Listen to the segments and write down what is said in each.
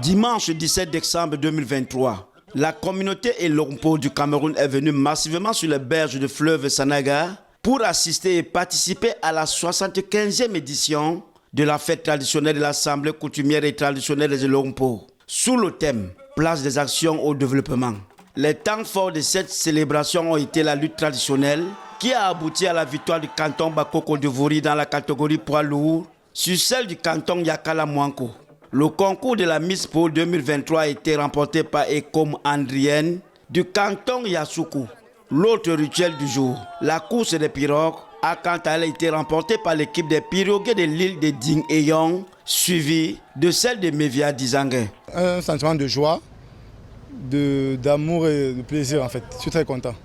Dimanche 17 décembre 2023, la communauté Elompo du Cameroun est venue massivement sur les berges du fleuve Sanaga pour assister et participer à la 75e édition de la fête traditionnelle de l'Assemblée coutumière et traditionnelle des Elompo, sous le thème « Place des actions au développement ». Les temps forts de cette célébration ont été la lutte traditionnelle qui a abouti à la victoire du canton Bakoko de Vori dans la catégorie poids lourd sur celle du canton Yakala Mouanko. Le concours de la Miss Po 2023 a été remporté par Ekom Andrienne du canton Yasuku. L'autre rituel du jour, la course des pirogues, a quant à elle été remportée par l'équipe des pirogues de l'île de Ding Eyong, suivie de celle de Mevia Dizangue. Un sentiment de joie, d'amour et de plaisir en fait. Je suis très content.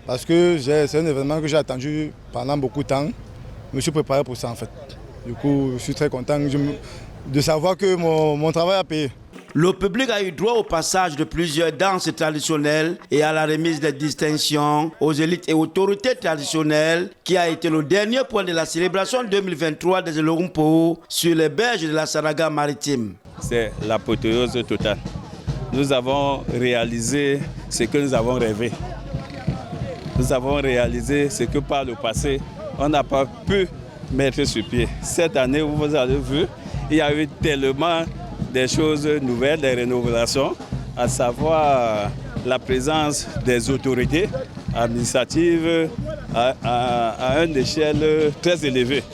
Parce que c'est un événement que j'ai attendu pendant beaucoup de temps. Je me suis préparé pour ça en fait. Du coup, je suis très content de savoir que mon travail a payé. Le public a eu droit au passage de plusieurs danses traditionnelles et à la remise des distinctions aux élites et autorités traditionnelles qui a été le dernier point de la célébration 2023 des Elompo sur les berges de la Sanaga maritime. C'est l'apothéose totale. Nous avons réalisé ce que nous avons rêvé. Nous avons réalisé ce que par le passé, on n'a pas pu mettre sur pied. Cette année, vous avez vu, il y a eu tellement des choses nouvelles, des rénovations, à savoir la présence des autorités administratives à une échelle très élevée.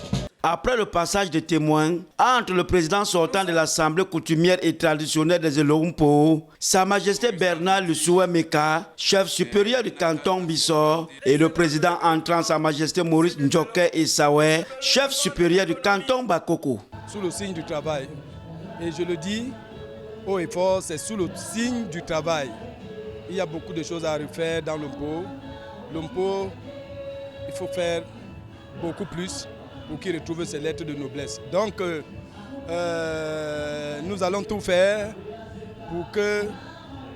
Après le passage de témoins entre le président sortant de l'Assemblée coutumière et traditionnelle des Elompo, Sa Majesté Bernard Lussoué Meka, chef supérieur du canton Bissau, et le président entrant Sa Majesté Maurice Ndjoké Essaoué, chef supérieur du canton Bakoko. Sous le signe du travail, et je le dis haut et fort, c'est sous le signe du travail. Il y a beaucoup de choses à refaire dans l'Ompo. L'Ompo, il faut faire beaucoup plus pour qu'il retrouve ses lettres de noblesse. Donc, nous allons tout faire pour que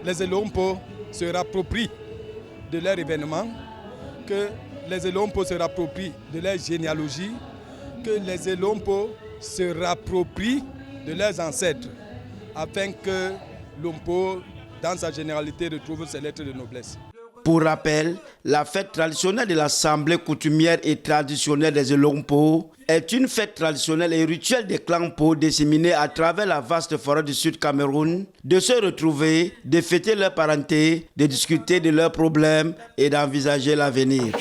les Elompo se rapproprient de leur événement, que les Elompo se rapproprient de leur généalogie, que les Elompo se rapproprient de leurs ancêtres, afin que l'Ompo, dans sa généralité, retrouve ses lettres de noblesse. Pour rappel, la fête traditionnelle de l'Assemblée coutumière et traditionnelle des Elompo est une fête traditionnelle et rituelle des clans Po disséminés à travers la vaste forêt du Sud Cameroun, de se retrouver, de fêter leur parenté, de discuter de leurs problèmes et d'envisager l'avenir.